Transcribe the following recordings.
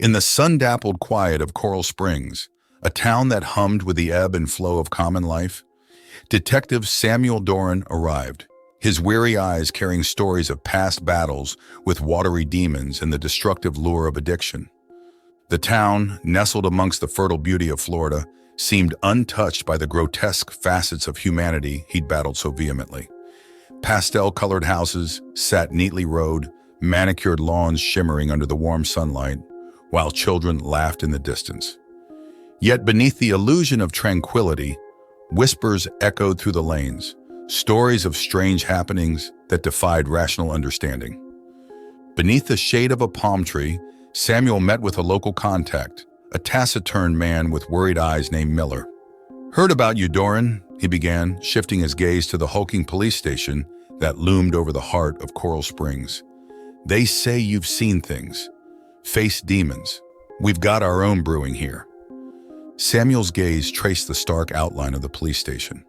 In the sun-dappled quiet of Coral Springs, a town that hummed with the ebb and flow of common life, Detective Samuel Doran arrived, his weary eyes carrying stories of past battles with watery demons and the destructive lure of addiction. The town, nestled amongst the fertile beauty of Florida, seemed untouched by the grotesque facets of humanity he'd battled so vehemently. Pastel-colored houses sat neatly rowed, manicured lawns shimmering under the warm sunlight, while children laughed in the distance. Yet beneath the illusion of tranquility, whispers echoed through the lanes, stories of strange happenings that defied rational understanding. Beneath the shade of a palm tree, Samuel met with a local contact, a taciturn man with worried eyes named Miller. "Heard about you, Doran," he began, shifting his gaze to the hulking police station that loomed over the heart of Coral Springs. "They say you've seen things. Faced demons. We've got our own brewing here." Samuel's gaze traced the stark outline of the police station.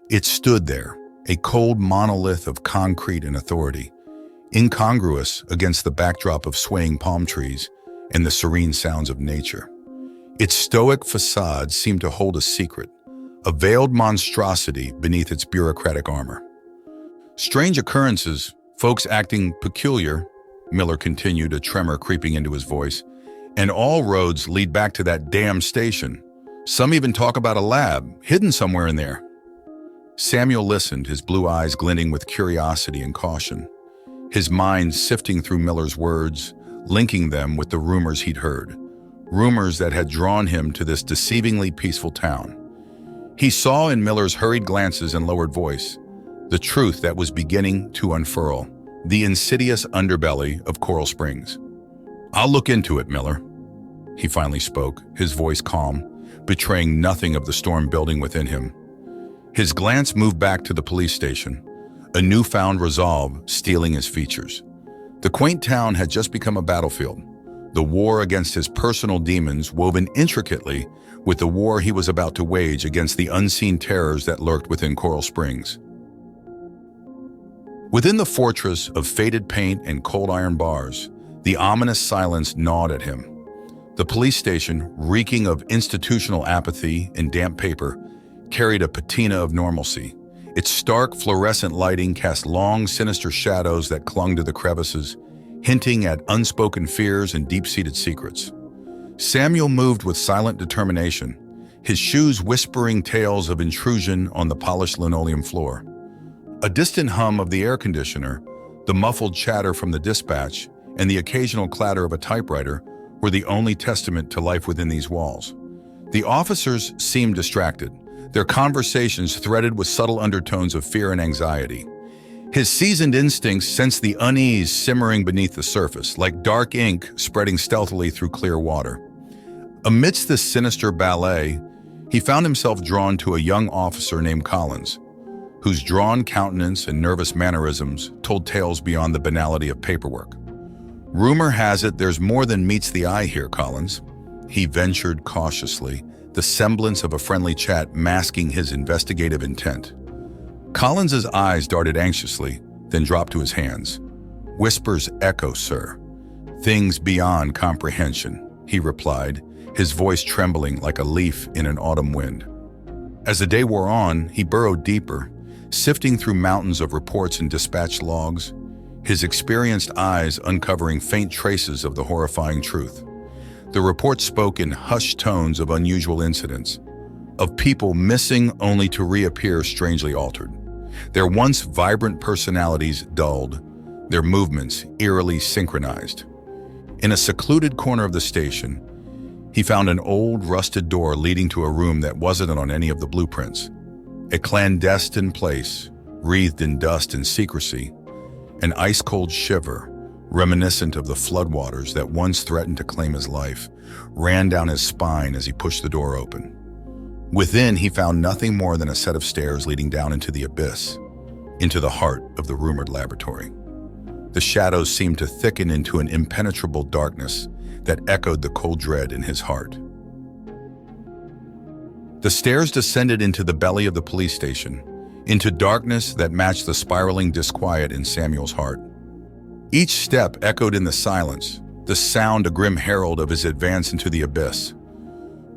It stood there, a cold monolith of concrete and authority, incongruous against the backdrop of swaying palm trees and the serene sounds of nature. Its stoic facade seemed to hold a secret, a veiled monstrosity beneath its bureaucratic armor. "Strange occurrences, folks acting peculiar," Miller continued, a tremor creeping into his voice. "And all roads lead back to that damn station. Some even talk about a lab, hidden somewhere in there." Samuel listened, his blue eyes glinting with curiosity and caution, his mind sifting through Miller's words, linking them with the rumors he'd heard, rumors that had drawn him to this deceivingly peaceful town. He saw in Miller's hurried glances and lowered voice the truth that was beginning to unfurl, the insidious underbelly of Coral Springs. "I'll look into it, Miller," he finally spoke, his voice calm, betraying nothing of the storm building within him. His glance moved back to the police station, a newfound resolve stealing his features. The quaint town had just become a battlefield, the war against his personal demons woven intricately with the war he was about to wage against the unseen terrors that lurked within Coral Springs. Within the fortress of faded paint and cold iron bars, the ominous silence gnawed at him. The police station, reeking of institutional apathy and damp paper, carried a patina of normalcy. Its stark fluorescent lighting cast long, sinister shadows that clung to the crevices, hinting at unspoken fears and deep-seated secrets. Samuel moved with silent determination, his shoes whispering tales of intrusion on the polished linoleum floor. A distant hum of the air conditioner, the muffled chatter from the dispatch, and the occasional clatter of a typewriter were the only testament to life within these walls. The officers seemed distracted, their conversations threaded with subtle undertones of fear and anxiety. His seasoned instincts sensed the unease simmering beneath the surface, like dark ink spreading stealthily through clear water. Amidst this sinister ballet, he found himself drawn to a young officer named Collins, whose drawn countenance and nervous mannerisms told tales beyond the banality of paperwork. "Rumor has it there's more than meets the eye here, Collins," he ventured cautiously, the semblance of a friendly chat masking his investigative intent. Collins's eyes darted anxiously, then dropped to his hands. "Whispers echo, sir. Things beyond comprehension," he replied, his voice trembling like a leaf in an autumn wind. As the day wore on, he burrowed deeper, sifting through mountains of reports and dispatch logs, his experienced eyes uncovering faint traces of the horrifying truth. The reports spoke in hushed tones of unusual incidents, of people missing only to reappear strangely altered, their once vibrant personalities dulled, their movements eerily synchronized. In a secluded corner of the station, he found an old, rusted door leading to a room that wasn't on any of the blueprints. A clandestine place, wreathed in dust and secrecy, an ice-cold shiver, reminiscent of the floodwaters that once threatened to claim his life, ran down his spine as he pushed the door open. Within, he found nothing more than a set of stairs leading down into the abyss, into the heart of the rumored laboratory. The shadows seemed to thicken into an impenetrable darkness that echoed the cold dread in his heart. The stairs descended into the belly of the police station, into darkness that matched the spiraling disquiet in Samuel's heart. Each step echoed in the silence, the sound a grim herald of his advance into the abyss.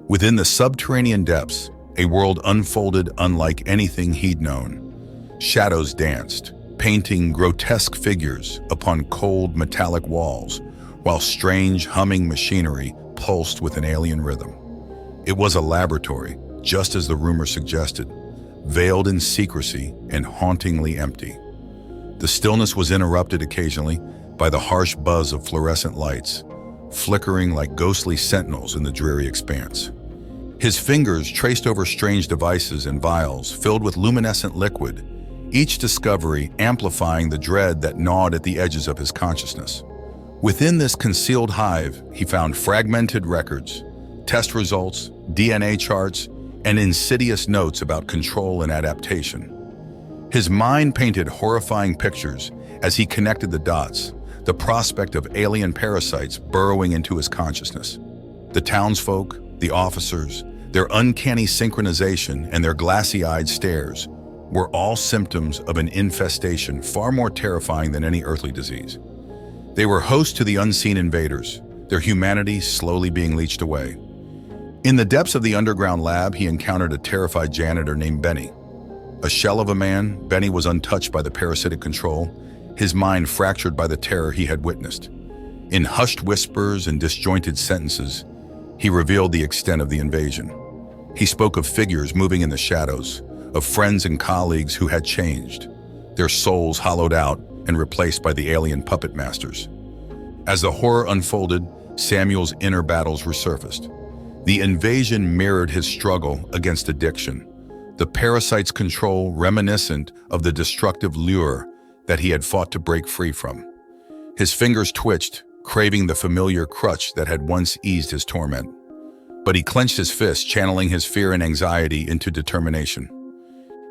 Within the subterranean depths, a world unfolded unlike anything he'd known. Shadows danced, painting grotesque figures upon cold metallic walls, while strange humming machinery pulsed with an alien rhythm. It was a laboratory, just as the rumor suggested, veiled in secrecy and hauntingly empty. The stillness was interrupted occasionally by the harsh buzz of fluorescent lights, flickering like ghostly sentinels in the dreary expanse. His fingers traced over strange devices and vials filled with luminescent liquid, each discovery amplifying the dread that gnawed at the edges of his consciousness. Within this concealed hive, he found fragmented records, test results, DNA charts, and insidious notes about control and adaptation. His mind painted horrifying pictures as he connected the dots, the prospect of alien parasites burrowing into his consciousness. The townsfolk, the officers, their uncanny synchronization and their glassy-eyed stares were all symptoms of an infestation far more terrifying than any earthly disease. They were host to the unseen invaders, their humanity slowly being leached away. In the depths of the underground lab, he encountered a terrified janitor named Benny. A shell of a man, Benny was untouched by the parasitic control, his mind fractured by the terror he had witnessed. In hushed whispers and disjointed sentences, he revealed the extent of the invasion. He spoke of figures moving in the shadows, of friends and colleagues who had changed, their souls hollowed out and replaced by the alien puppet masters. As the horror unfolded, Samuel's inner battles resurfaced. The invasion mirrored his struggle against addiction, the parasite's control reminiscent of the destructive lure that he had fought to break free from. His fingers twitched, craving the familiar crutch that had once eased his torment. But he clenched his fist, channeling his fear and anxiety into determination.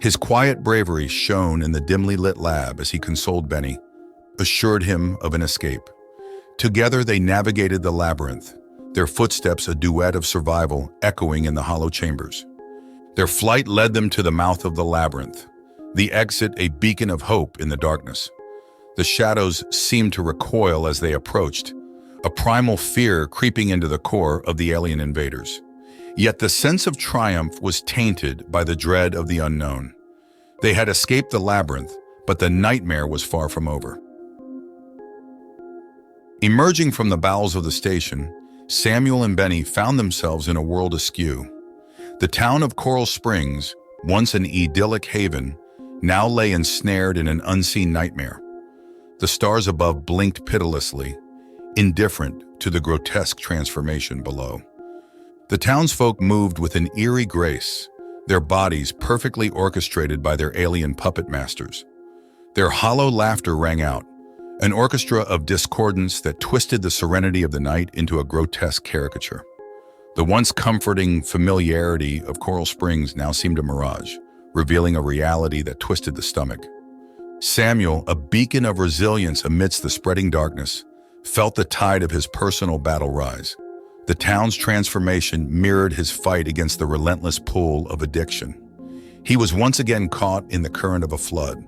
His quiet bravery shone in the dimly lit lab as he consoled Benny, assured him of an escape. Together they navigated the labyrinth, their footsteps a duet of survival echoing in the hollow chambers. Their flight led them to the mouth of the labyrinth, the exit a beacon of hope in the darkness. The shadows seemed to recoil as they approached, a primal fear creeping into the core of the alien invaders. Yet the sense of triumph was tainted by the dread of the unknown. They had escaped the labyrinth, but the nightmare was far from over. Emerging from the bowels of the station, Samuel and Benny found themselves in a world askew. The town of Coral Springs, once an idyllic haven, now lay ensnared in an unseen nightmare. The stars above blinked pitilessly, indifferent to the grotesque transformation below. The townsfolk moved with an eerie grace, their bodies perfectly orchestrated by their alien puppet masters. Their hollow laughter rang out, an orchestra of discordance that twisted the serenity of the night into a grotesque caricature. The once comforting familiarity of Coral Springs now seemed a mirage, revealing a reality that twisted the stomach. Samuel, a beacon of resilience amidst the spreading darkness, felt the tide of his personal battle rise. The town's transformation mirrored his fight against the relentless pull of addiction. He was once again caught in the current of a flood,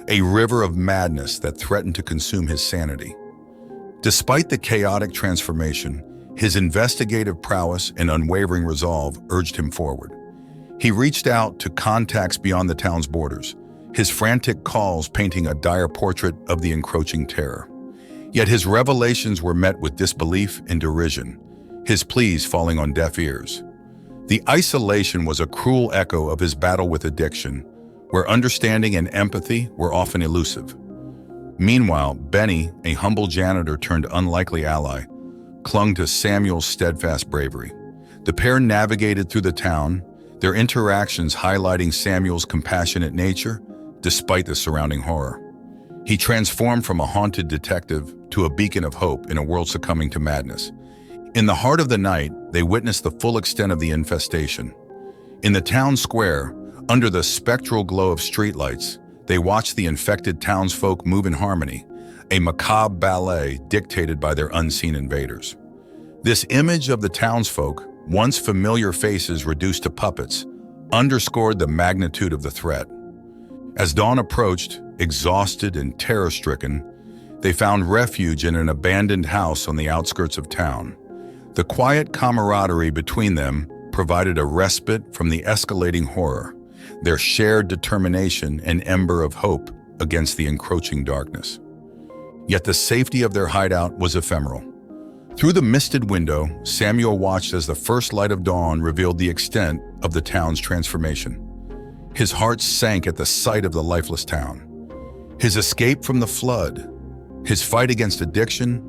a river of madness that threatened to consume his sanity. Despite the chaotic transformation, his investigative prowess and unwavering resolve urged him forward. He reached out to contacts beyond the town's borders, his frantic calls painting a dire portrait of the encroaching terror. Yet his revelations were met with disbelief and derision, his pleas falling on deaf ears. The isolation was a cruel echo of his battle with addiction, where understanding and empathy were often elusive. Meanwhile, Benny, a humble janitor turned unlikely ally, clung to Samuel's steadfast bravery. The pair navigated through the town, their interactions highlighting Samuel's compassionate nature despite the surrounding horror. He transformed from a haunted detective to a beacon of hope in a world succumbing to madness. In the heart of the night, they witnessed the full extent of the infestation. In the town square, under the spectral glow of streetlights, they watched the infected townsfolk move in harmony, a macabre ballet dictated by their unseen invaders. This image of the townsfolk, once familiar faces reduced to puppets, underscored the magnitude of the threat. As dawn approached, exhausted and terror-stricken, They found refuge in an abandoned house on the outskirts of town. The quiet camaraderie between them provided a respite from the escalating horror, their shared determination an ember of hope against the encroaching darkness. Yet the safety of their hideout was ephemeral. Through the misted window, Samuel watched as the first light of dawn revealed the extent of the town's transformation. His heart sank at the sight of the lifeless town. His escape from the flood, his fight against addiction,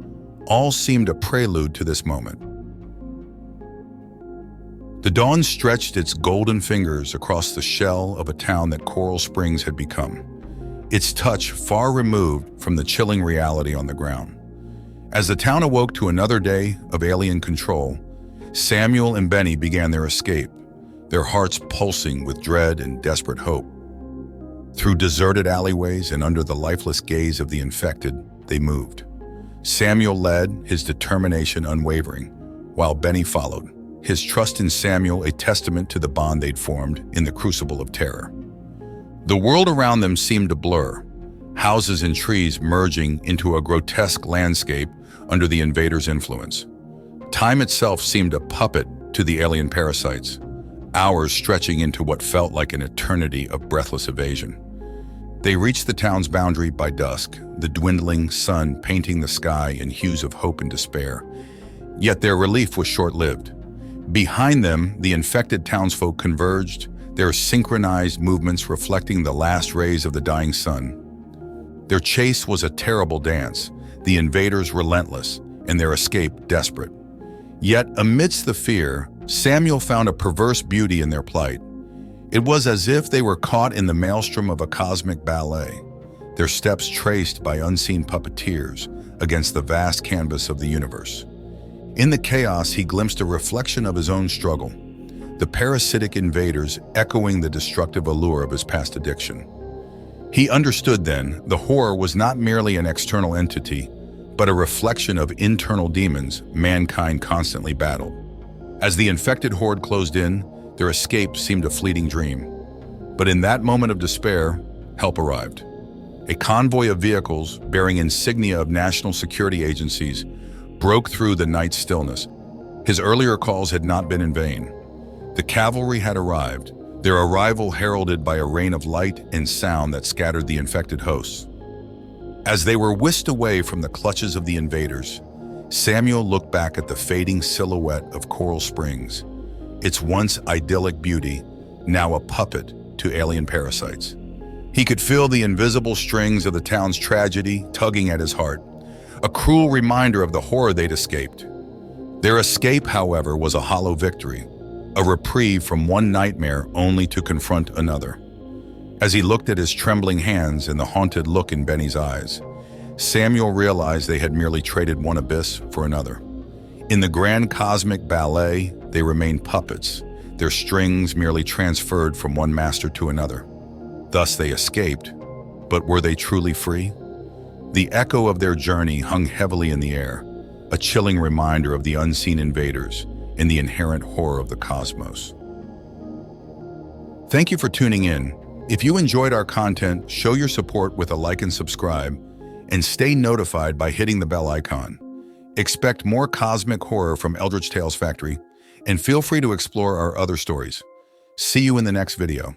all seemed a prelude to this moment. The dawn stretched its golden fingers across the shell of a town that Coral Springs had become, its touch far removed from the chilling reality on the ground. As the town awoke to another day of alien control, Samuel and Benny began their escape, their hearts pulsing with dread and desperate hope. Through deserted alleyways and under the lifeless gaze of the infected, they moved. Samuel led, his determination unwavering, while Benny followed, his trust in Samuel a testament to the bond they'd formed in the crucible of terror. The world around them seemed to blur, houses and trees merging into a grotesque landscape under the invaders' influence. Time itself seemed a puppet to the alien parasites, hours stretching into what felt like an eternity of breathless evasion. They reached the town's boundary by dusk, the dwindling sun painting the sky in hues of hope and despair. Yet their relief was short-lived. Behind them, the infected townsfolk converged, their synchronized movements reflecting the last rays of the dying sun. Their chase was a terrible dance, the invaders relentless, and their escape desperate. Yet, amidst the fear, Samuel found a perverse beauty in their plight. It was as if they were caught in the maelstrom of a cosmic ballet, their steps traced by unseen puppeteers against the vast canvas of the universe. In the chaos, he glimpsed a reflection of his own struggle, the parasitic invaders echoing the destructive allure of his past addiction. He understood then the horror was not merely an external entity, but a reflection of internal demons mankind constantly battled. As the infected horde closed in, their escape seemed a fleeting dream. But in that moment of despair, help arrived. A convoy of vehicles bearing insignia of national security agencies broke through the night's stillness. His earlier calls had not been in vain. The cavalry had arrived, their arrival heralded by a rain of light and sound that scattered the infected hosts. As they were whisked away from the clutches of the invaders, Samuel looked back at the fading silhouette of Coral Springs, its once idyllic beauty, now a puppet to alien parasites. He could feel the invisible strings of the town's tragedy tugging at his heart, a cruel reminder of the horror they'd escaped. Their escape, however, was a hollow victory, a reprieve from one nightmare only to confront another. As he looked at his trembling hands and the haunted look in Benny's eyes, Samuel realized they had merely traded one abyss for another. In the grand cosmic ballet, they remained puppets, their strings merely transferred from one master to another. Thus they escaped, but were they truly free? The echo of their journey hung heavily in the air, a chilling reminder of the unseen invaders and the inherent horror of the cosmos. Thank you for tuning in. If you enjoyed our content, show your support with a like and subscribe, and stay notified by hitting the bell icon. Expect more cosmic horror from Eldritch Tales Factory, and feel free to explore our other stories. See you in the next video.